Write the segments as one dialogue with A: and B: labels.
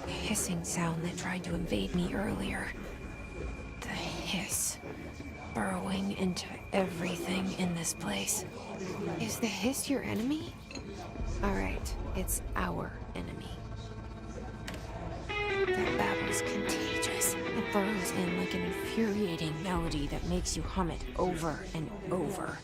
A: Hissing sound that tried to invade me earlier. The hiss. Burrowing into everything in this place. Is the hiss your enemy? Alright, it's our enemy. That babble's contagious. It burrows in like an infuriating melody that makes you hum it over and over.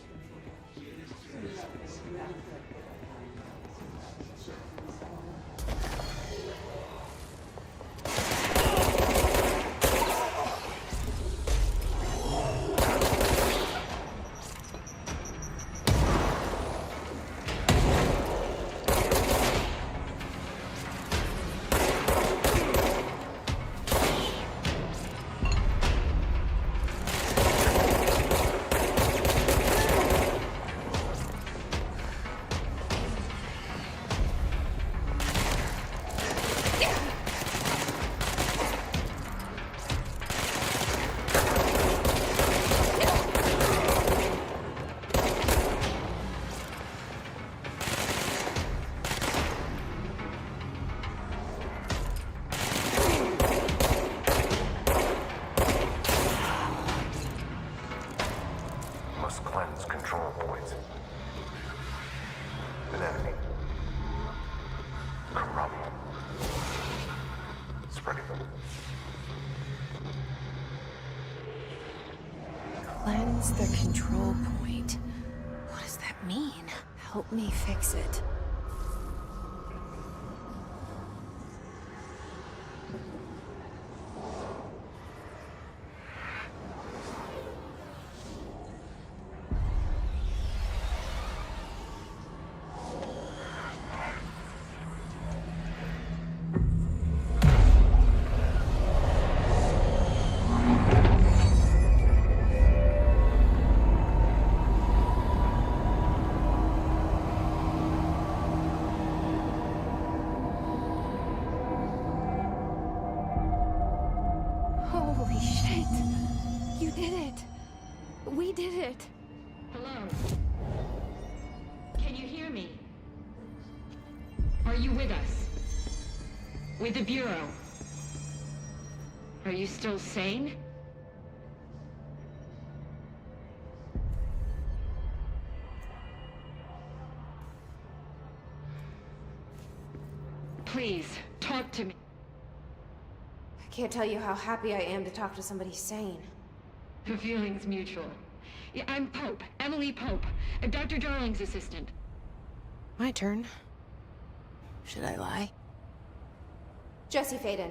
B: Cleanse control points. An enemy. Corrupt. Spreading them.
A: Cleanse the control point. What does that mean? Help me fix it. Holy shit! You did it! We did it!
C: Hello? Can you hear me? Are you with us? With the Bureau? Are you still sane? Please, talk to me.
A: I can't tell you how happy I am to talk to somebody sane.
C: The feeling's mutual. Yeah, I'm Pope, Emily Pope, Dr. Darling's assistant.
A: My turn. Should I lie? Jesse Faden.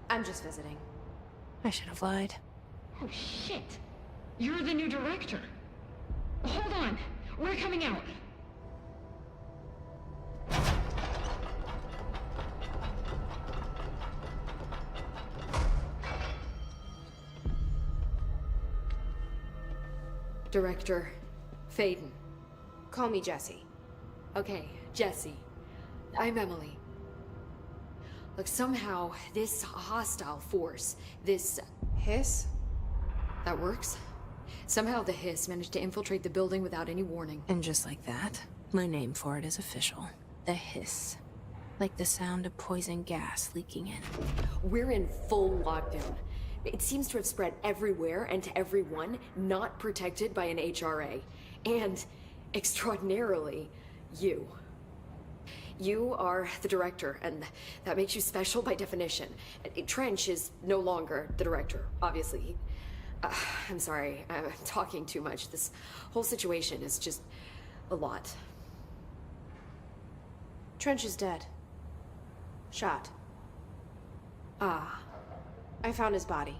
A: I'm just visiting. I should have lied.
C: Oh, shit. You're the new director. Hold on. We're coming out.
D: Director Faden.
A: Call me Jesse.
D: Okay, Jesse. I'm Emily. Look, somehow, this hostile force, this...
A: Hiss?
D: that works? Somehow the hiss managed to infiltrate the building without any warning.
A: And just like that, my name for it is official. The hiss. Like the sound of poison gas leaking in.
D: We're in full lockdown. It seems to have spread everywhere and to everyone not protected by an HRA. And, extraordinarily, you. You are the director, and that makes you special by definition. Trench is no longer the director, obviously. I'm sorry, I'm talking too much. This whole situation is just a lot.
A: Trench is dead. Shot.
D: Ah.
A: I found his body.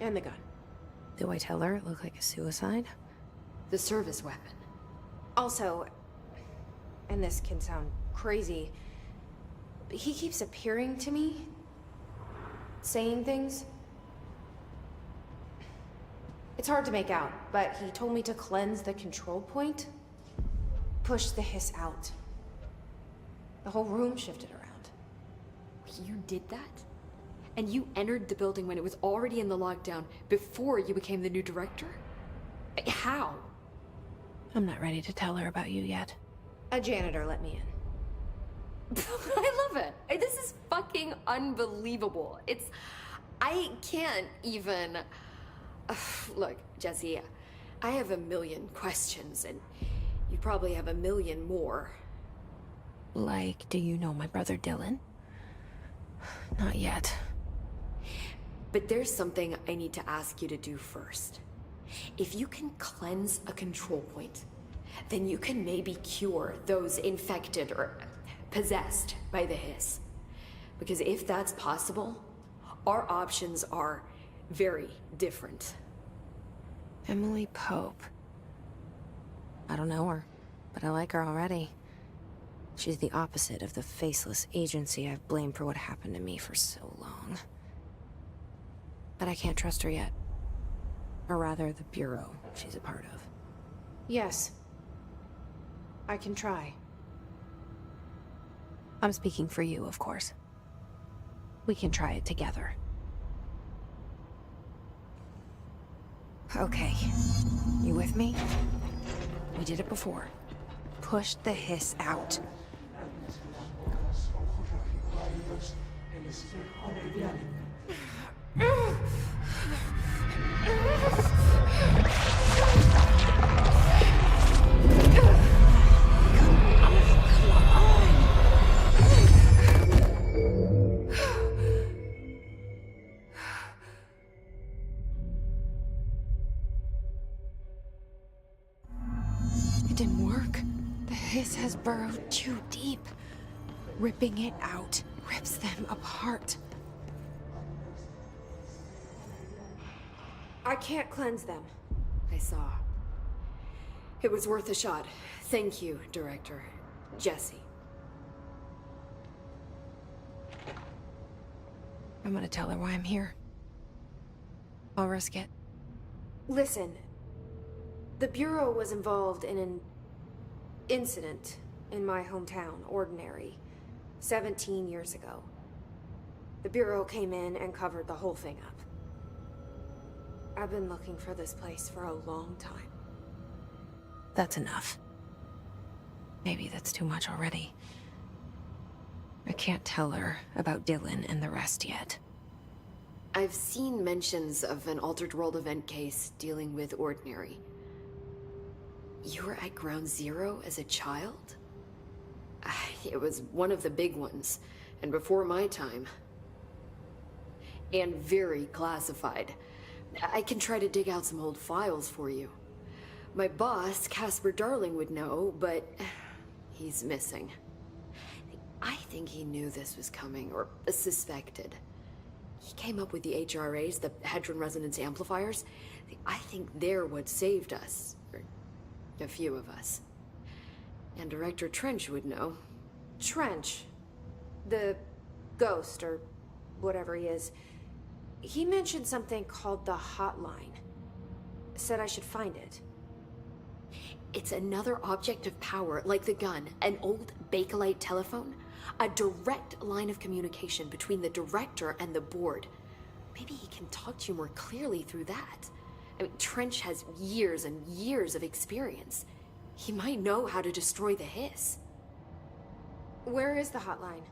A: And the gun. Do I tell her it looked like a suicide?
D: The service weapon.
A: Also, and this can sound crazy, but he keeps appearing to me, saying things. It's hard to make out, but he told me to cleanse the control point, push the hiss out. The whole room shifted around.
D: You did that? And you entered the building when it was already in the lockdown before you became the new director? How?
A: I'm not ready to tell her about you yet. A janitor let me in.
D: I love it. This is fucking unbelievable. I can't even... Look, Jesse, I have a million questions, and you probably have a million more.
A: Like, do you know my brother Dylan? Not yet.
D: But there's something I need to ask you to do first. If you can cleanse a control point, then you can maybe cure those infected or possessed by the hiss. Because if that's possible, our options are very different.
A: Emily Pope. I don't know her, but I like her already. She's the opposite of the faceless agency I've blamed for what happened to me for so long. But I can't trust her yet. Or rather, the Bureau she's a part of. Yes. I can try. I'm speaking for you, of course. We can try it together. Okay. You with me? We did it before. Push the hiss out. It didn't work. The hiss has burrowed too deep. Ripping it out rips them apart. I can't cleanse them.
D: I saw. It was worth a shot. Thank you, Director. Jesse.
A: I'm gonna tell her why I'm here. I'll risk it. Listen. The Bureau was involved in an incident in my hometown, Ordinary, 17 years ago. The Bureau came in and covered the whole thing up. I've been looking for this place for a long time. That's enough. Maybe that's too much already. I can't tell her about Dylan and the rest yet.
D: I've seen mentions of an Altered World event case dealing with Ordinary. You were at Ground Zero as a child? It was one of the big ones, and before my time. And very classified. I can try to dig out some old files for you. My boss, Casper Darling, would know, but he's missing. I think he knew this was coming, or suspected. He came up with the HRAs, the Hadron Resonance Amplifiers. I think they're what saved us. Or a few of us. And Director Trench would know.
A: Trench? The ghost, or whatever he is. He mentioned something called the Hotline. Said I should find it.
D: It's another object of power, like the gun, an old Bakelite telephone. A direct line of communication between the director and the board. Maybe he can talk to you more clearly through that. I mean, Trench has years and years of experience. He might know how to destroy the hiss.
A: Where is the hotline?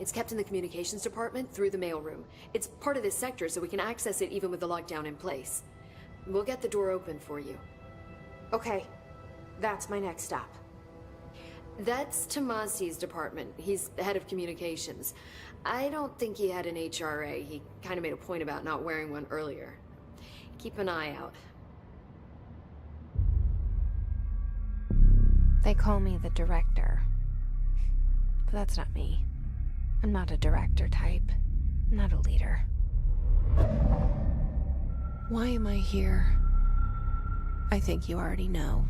D: It's kept in the communications department through the mailroom. It's part of this sector, so we can access it even with the lockdown in place. We'll get the door open for you.
A: Okay. That's my next stop.
D: That's Tomasi's department. He's the head of communications. I don't think he had an HRA. He kind of made a point about not wearing one earlier. Keep an eye out.
A: They call me the director. But that's not me. I'm not a director type. I'm not a leader. Why am I here? I think you already know.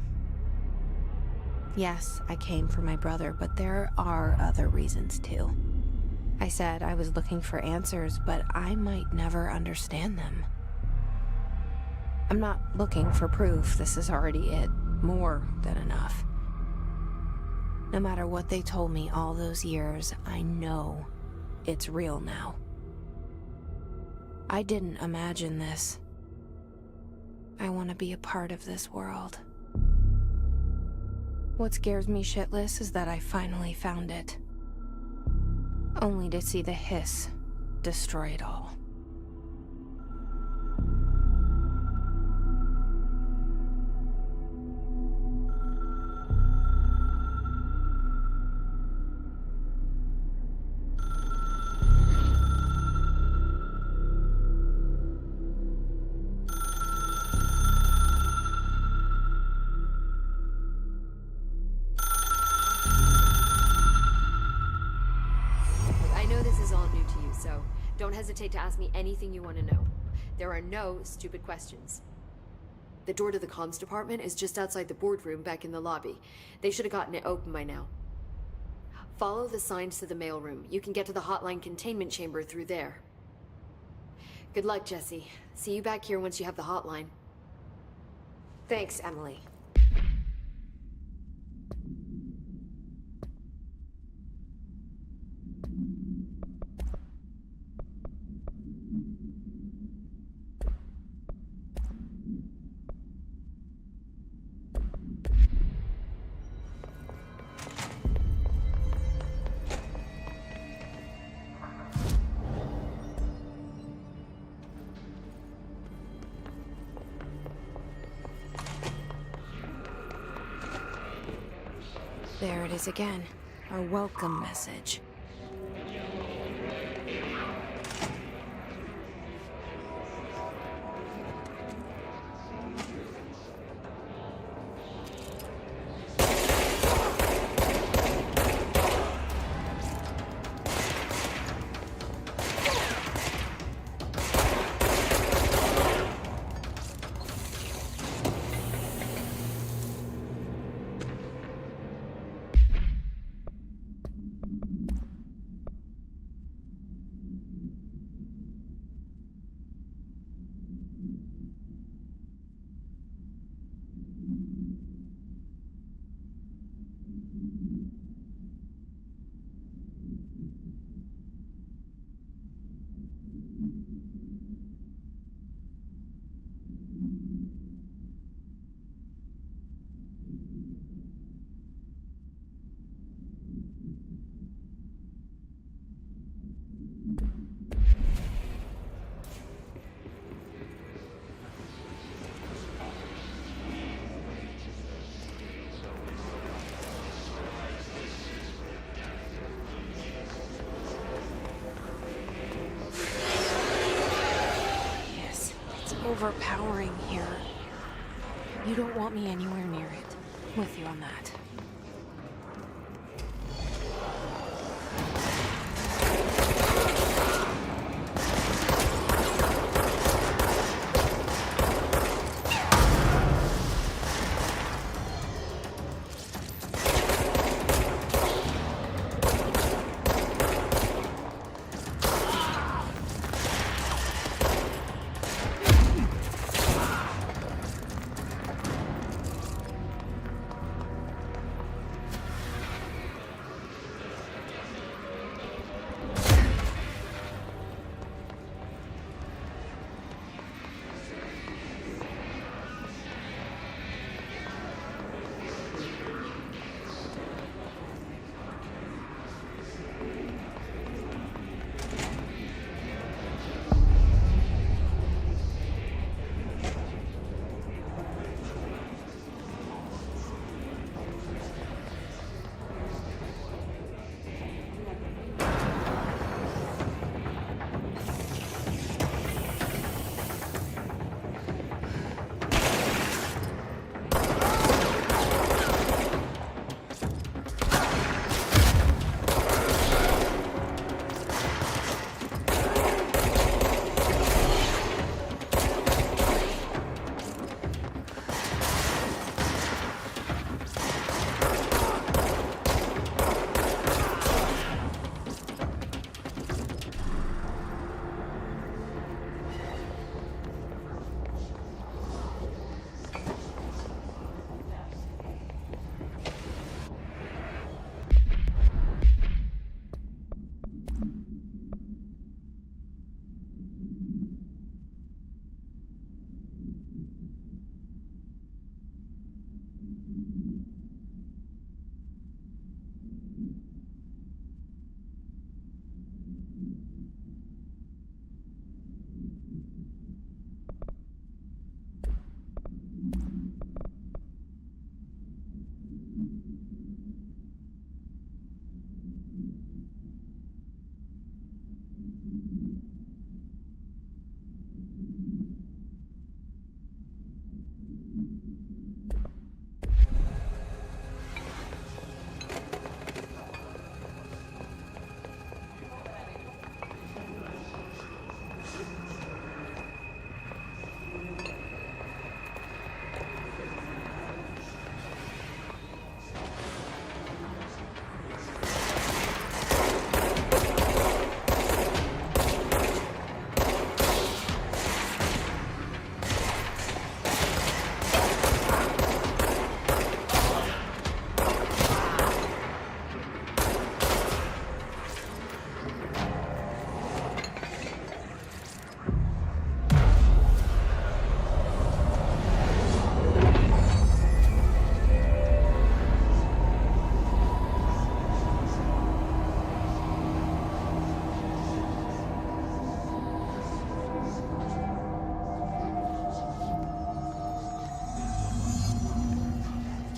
A: Yes, I came for my brother, but there are other reasons too. I said I was looking for answers, but I might never understand them. I'm not looking for proof. This is already it. More than enough. No matter what they told me all those years, I know it's real now. I didn't imagine this. I want to be a part of this world. What scares me shitless is that I finally found it. Only to see the hiss destroy it all.
D: Don't hesitate to ask me anything you want to know. There are no stupid questions. The door to the comms department is just outside the boardroom back in the lobby. They should have gotten it open by now. Follow the signs to the mailroom. You can get to the hotline containment chamber through there. Good luck, Jesse. See you back here once you have the hotline.
A: Thanks, Emily. There it is again. Our welcome message. Overpowering here. You don't want me anywhere near it. With you on that.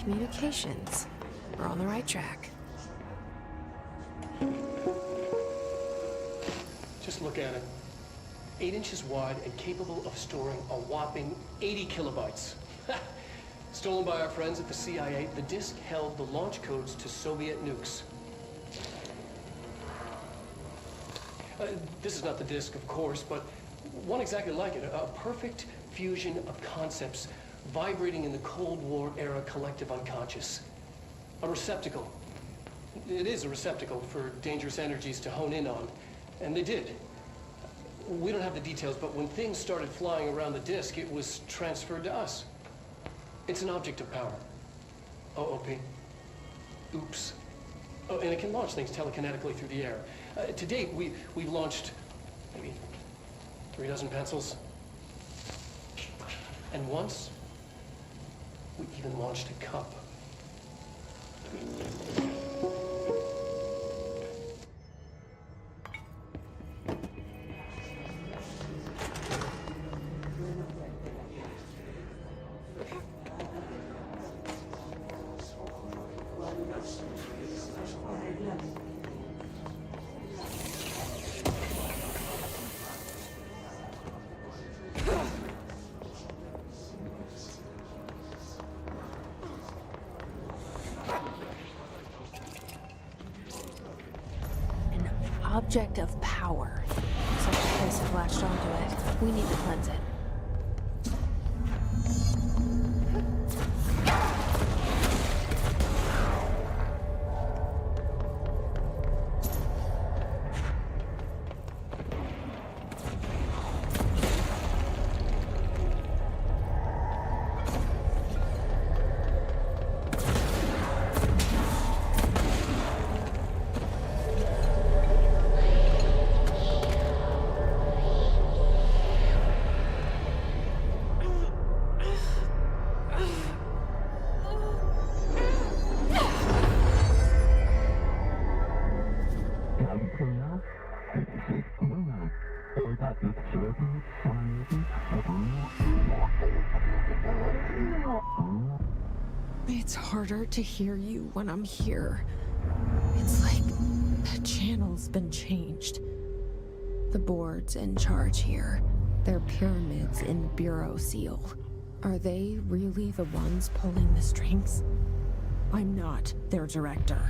A: Communications. We're on the right track.
E: Just look at it. 8 inches wide and capable of storing a whopping 80 kilobytes. Stolen by our friends at the CIA, the disk held the launch codes to Soviet nukes. This is not the disk, of course, but one exactly like it. A perfect fusion of concepts vibrating in the Cold War era collective unconscious. A receptacle. It is a receptacle for dangerous energies to hone in on. And they did. We don't have the details, but when things started flying around the disk, it was transferred to us. It's an object of power. OOP. Oops. Oh, and it can launch things telekinetically through the air. To date, we've launched maybe 3 dozen pencils. And once, we even launched a cup.
A: Object of power. Looks like the place has latched onto it. We need to cleanse it. It's harder to hear you when I'm here. It's like the channel's been changed. The board's in charge here. They're pyramids in the Bureau seal. Are they really the ones pulling the strings? I'm not their director.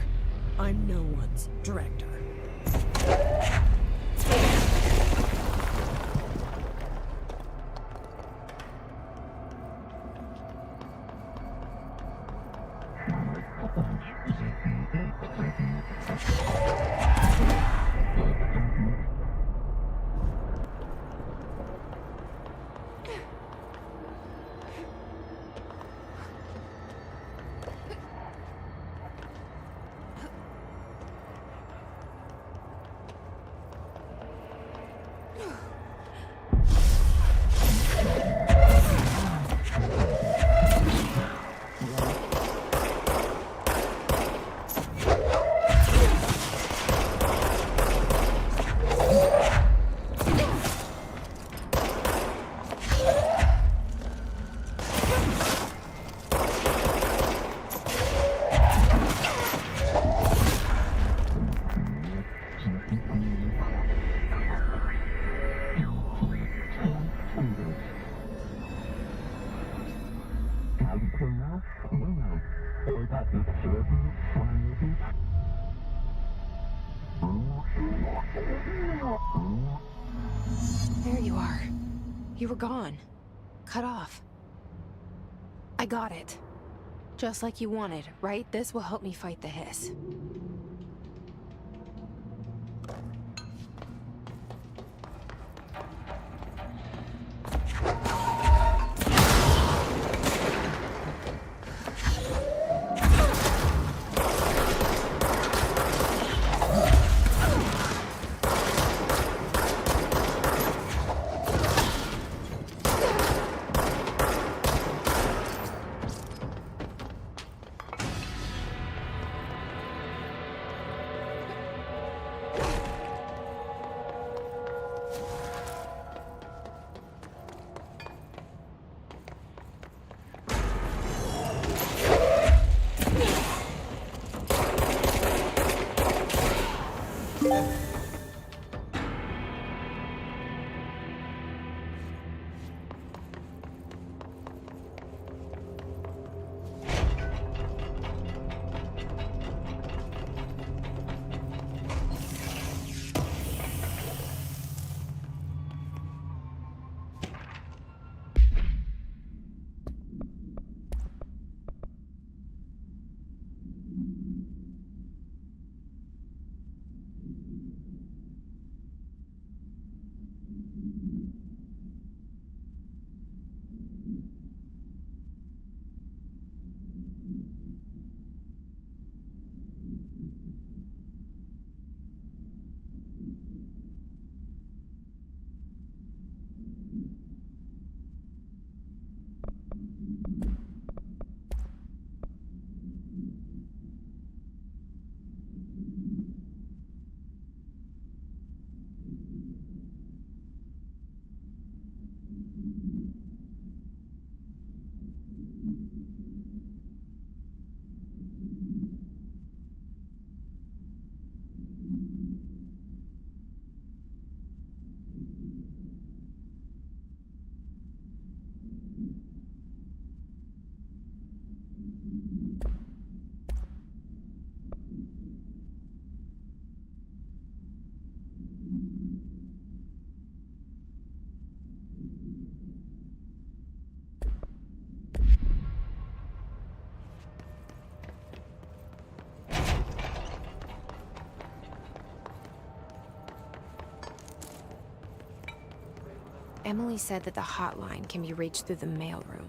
A: I'm no one's director. There you are. You were gone. Cut off. I got it. Just like you wanted, right? This will help me fight the hiss. Emily said that the hotline can be reached through the mailroom.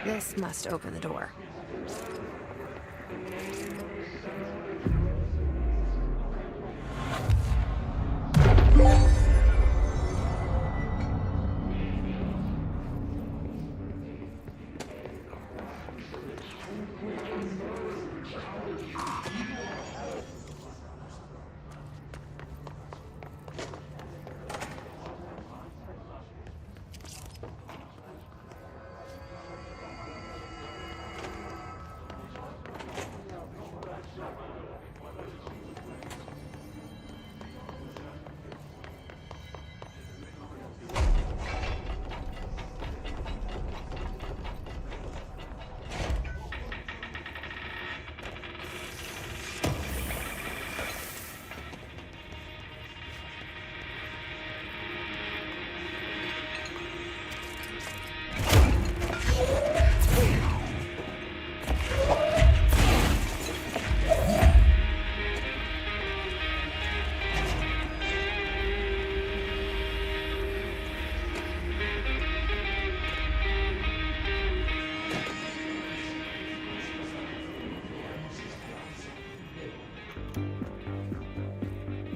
A: This must open the door.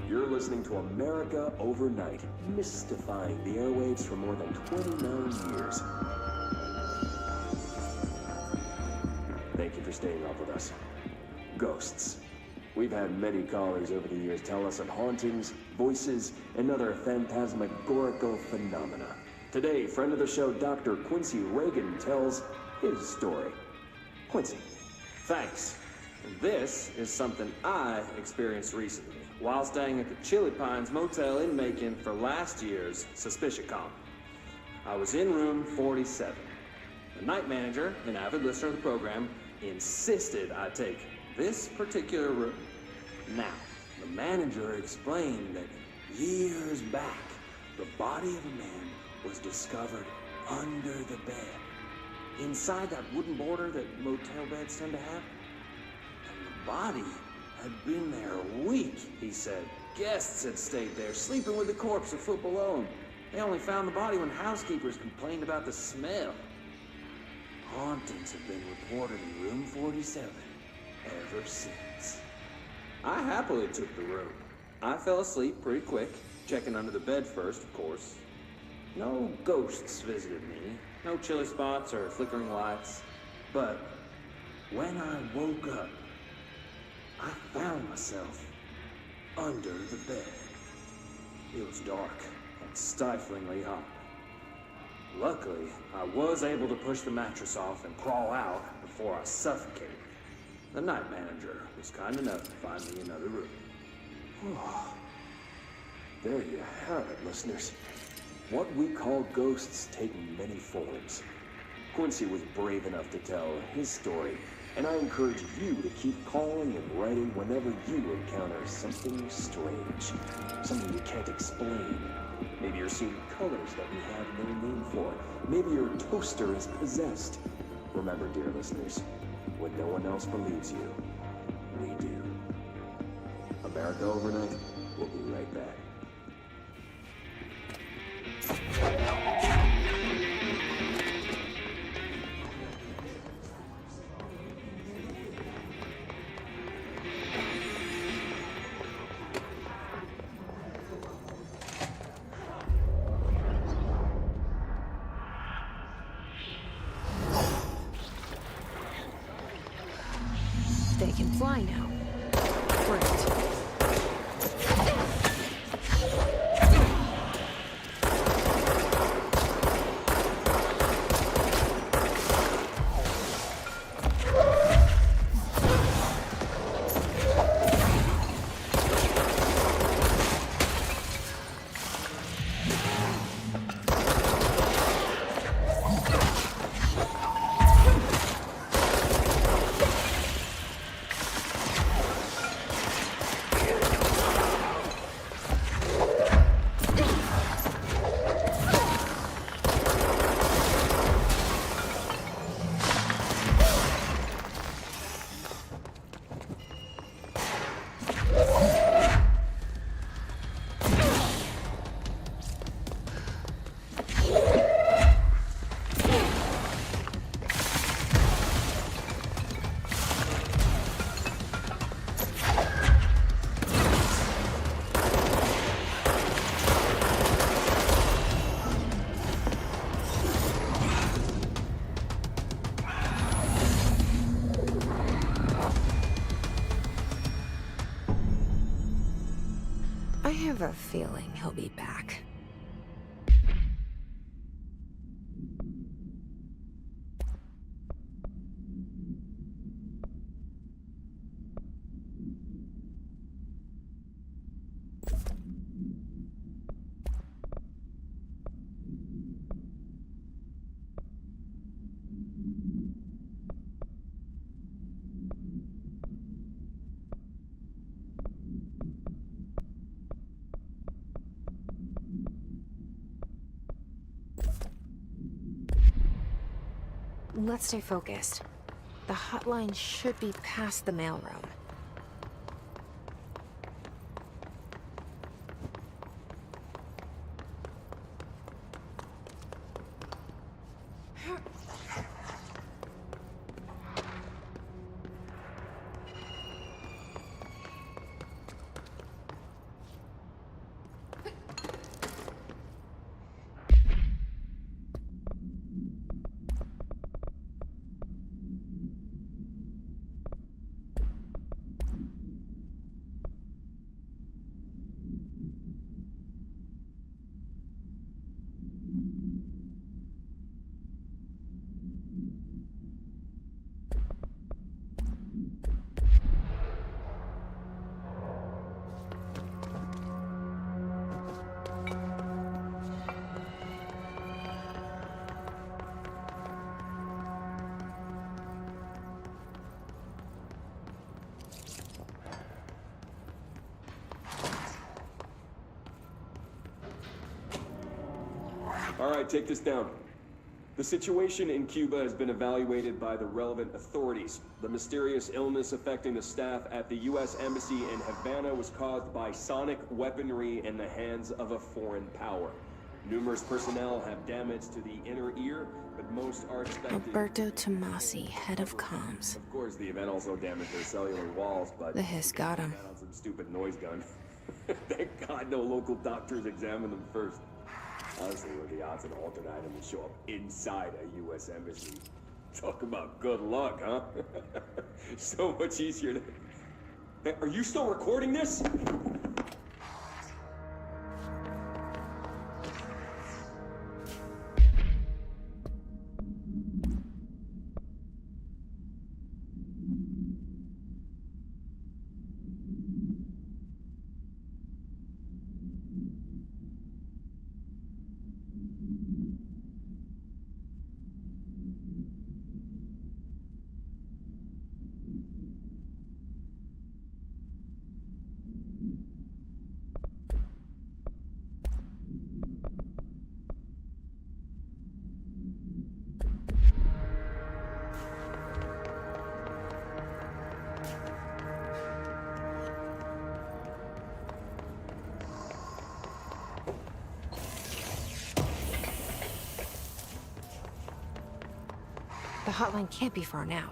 F: You're listening to America Overnight, mystifying the airwaves for more than 29 years. Thank you for staying up with us. Ghosts. We've had many callers over the years tell us of hauntings, voices, and other phantasmagorical phenomena. Today, friend of the show, Dr. Quincy Reagan, tells his story. Quincy.
G: Thanks. This is something I experienced recently while staying at the Chili Pines Motel in Macon for last year's SuspiciaCon. I was in room 47. The night manager, an avid listener of the program, insisted I take this particular room. Now, the manager explained that years back, the body of a man was discovered under the bed, inside that wooden border that motel beds tend to have. And the body had been there a week, he said. Guests had stayed there, sleeping with the corpse a foot below them. They only found the body when housekeepers complained about the smell. Hauntings have been reported in room 47 ever since. I happily took the room. I fell asleep pretty quick, checking under the bed first, of course. No ghosts visited me, no chilly spots or flickering lights. But when I woke up, I found myself under the bed. It was dark and stiflingly hot. Luckily, I was able to push the mattress off and crawl out before I suffocated. The night manager was kind enough to find me another room.
F: There you have it, listeners. What we call ghosts take many forms. Quincy was brave enough to tell his story, and I encourage you to keep calling and writing whenever you encounter something strange, something you can't explain. Maybe you're seeing colors that we have no name for. Maybe your toaster is possessed. Remember, dear listeners, when no one else believes you, we do. America Overnight, we'll be right back.
A: They can fly now. Great. I have a feeling he'll be back. Let's stay focused. The hotline should be past the mailroom.
F: right, take this down. The situation in Cuba has been evaluated by the relevant authorities. The mysterious illness affecting the staff at the U.S. Embassy in Havana was caused by sonic weaponry in the hands of a foreign power. Numerous personnel have damage to the inner ear, but most are expected...
A: Alberto Tomasi, head of comms.
F: Of course, the event also damaged their cellular walls, but...
A: The hiss got him.
F: ...on some stupid noise gun. Thank God no local doctors examined them first. Honestly, what are the odds an alternate item will show up inside a U.S. embassy? Talk about good luck, huh? So much easier to... Hey, are you still recording this?
A: The hotline can't be far now.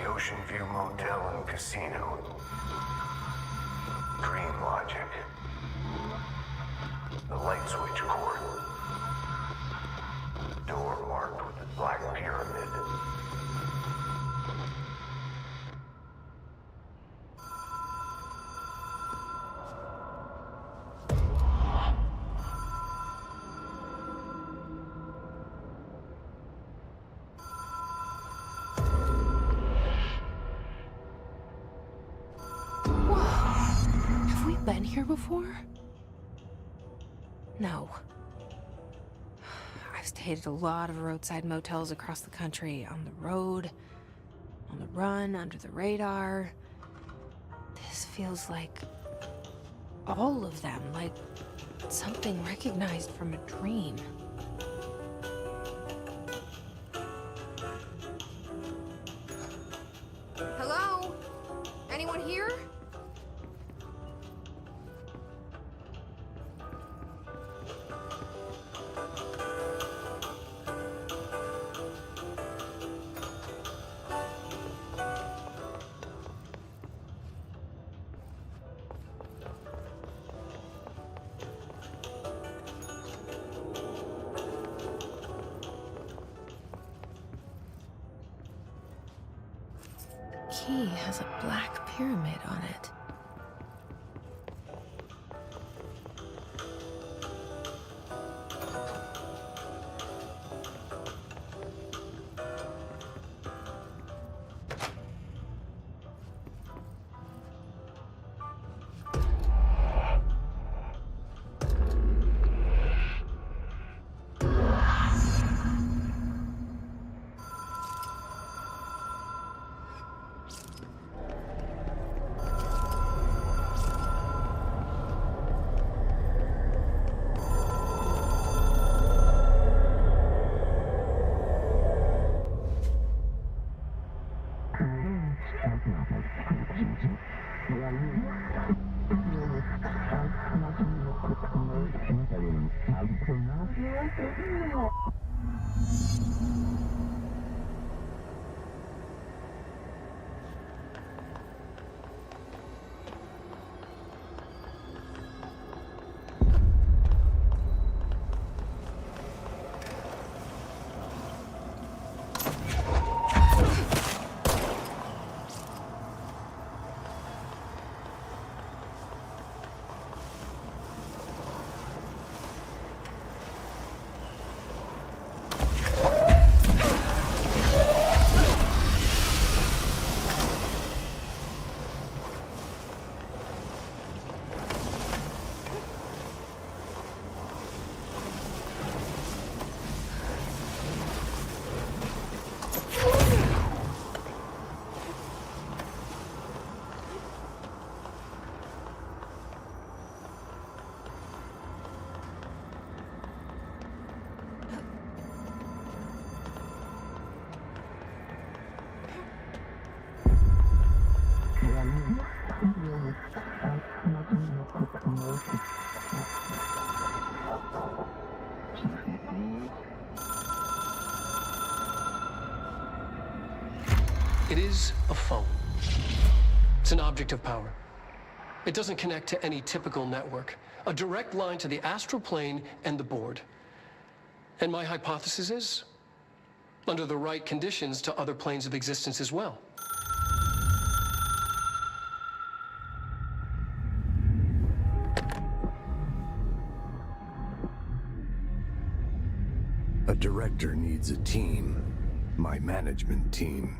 B: Ocean View Motel and Casino. Dream logic. The light switch cord. Door marked with the black pyramid.
A: Been here before? No. I've stayed at a lot of roadside motels across the country, on the road, on the run, under the radar. This feels like all of them, like something recognized from a dream.
D: Hello? Anyone here?
A: Key has a black pyramid on it.
E: It is a phone. It's an object of power. It doesn't connect to any typical network. A direct line to the astral plane and the board. And my hypothesis is, under the right conditions, to other planes of existence as well.
B: A director needs a team. My management team.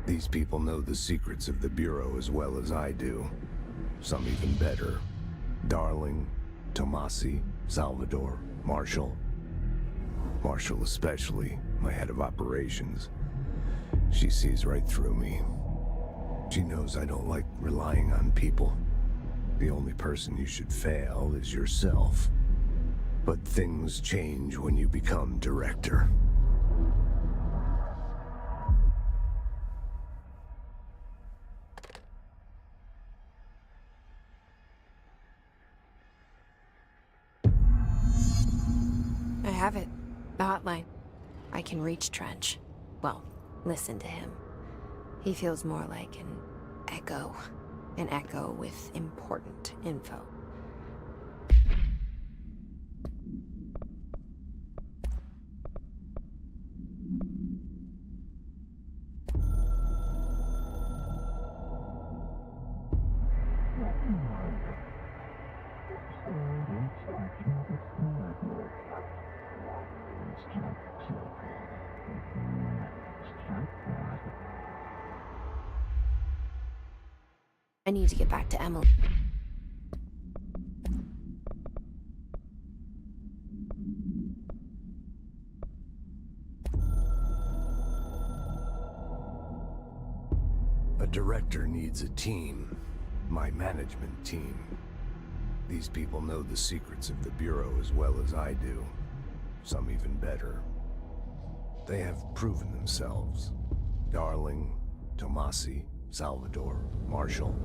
B: These people know the secrets of the Bureau as well as I do. Some even better. Darling, Tomasi, Salvador, Marshall. Marshall especially, my head of operations. She sees right through me. She knows I don't like relying on people. The only person you should fail is yourself. But things change when you become director.
A: I have it. The hotline. I can reach Trench. Well, listen to him. He feels more like an echo. An echo with important info. I need to get back to Emily.
B: A director needs a team. My management team. These people know the secrets of the Bureau as well as I do. Some even better. They have proven themselves. Darling, Tomasi, Salvador, Marshall.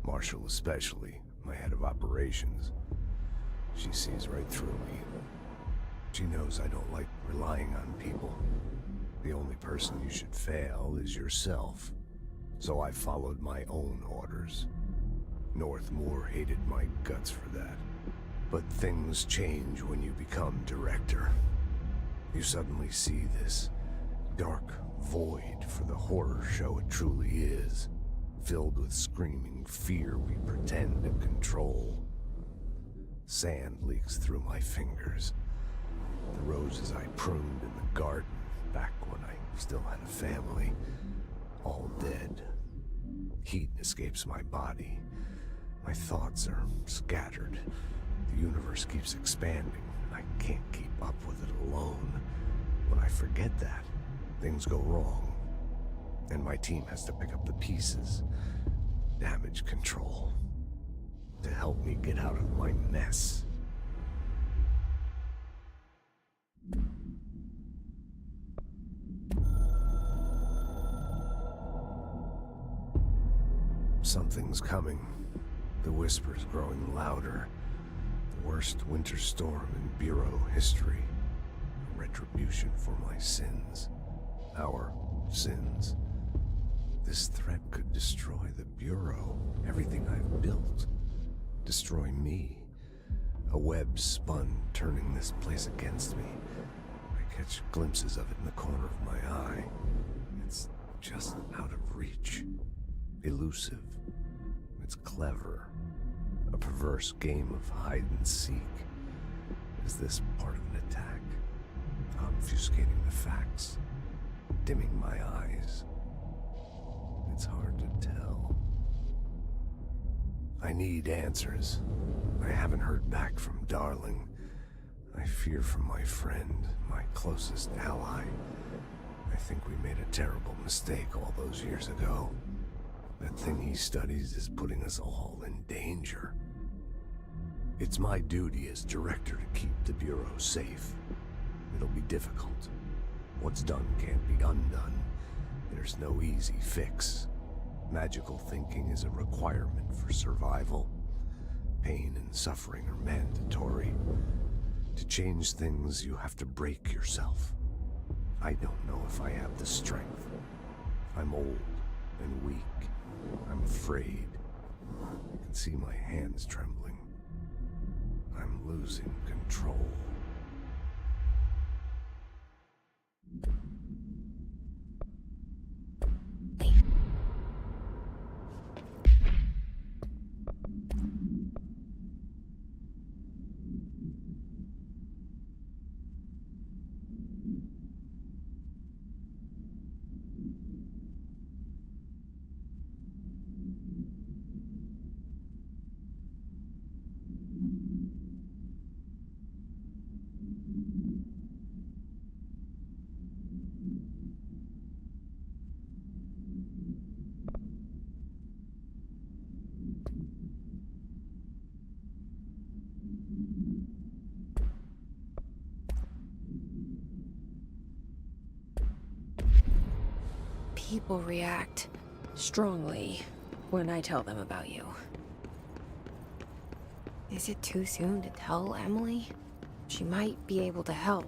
B: Marshall especially, my head of operations. She sees right through me. She knows I don't like relying on people. The only person you should fail is yourself. So I followed my own orders. Northmoor hated my guts for that. But things change when you become director. You suddenly see this dark void for the horror show it truly is, filled with screaming fear we pretend to control. Sand leaks through my fingers. The roses I pruned in the garden back when I still had a family, all dead. Heat escapes my body. My thoughts are scattered. The universe keeps expanding. I can't keep up with it alone. When I forget that, things go wrong. And my team has to pick up the pieces. Damage control. To help me get out of my mess. Something's coming. The whispers growing louder. The worst winter storm in Bureau history. Retribution for my sins. Our sins. This threat could destroy the Bureau, everything I've built. Destroy me. A web spun, turning this place against me. I catch glimpses of it in the corner of my eye. It's just out of reach. Elusive. It's clever. A perverse game of hide and seek. Is this part of an attack? Obfuscating the facts. Dimming my eyes. It's hard to tell. I need answers. I haven't heard back from Darling. I fear for my friend, my closest ally. I think we made a terrible mistake all those years ago. That thing he studies is putting us all in danger. It's my duty as director to keep the Bureau safe. It'll be difficult. What's done can't be undone. There's no easy fix. Magical thinking is a requirement for survival. Pain and suffering are mandatory. To change things, you have to break yourself. I don't know if I have the strength. I'm old and weak. I'm afraid. I can see my hands trembling. I'm losing control.
A: People react strongly when I tell them about you. Is it too soon to tell Emily? She might be able to help,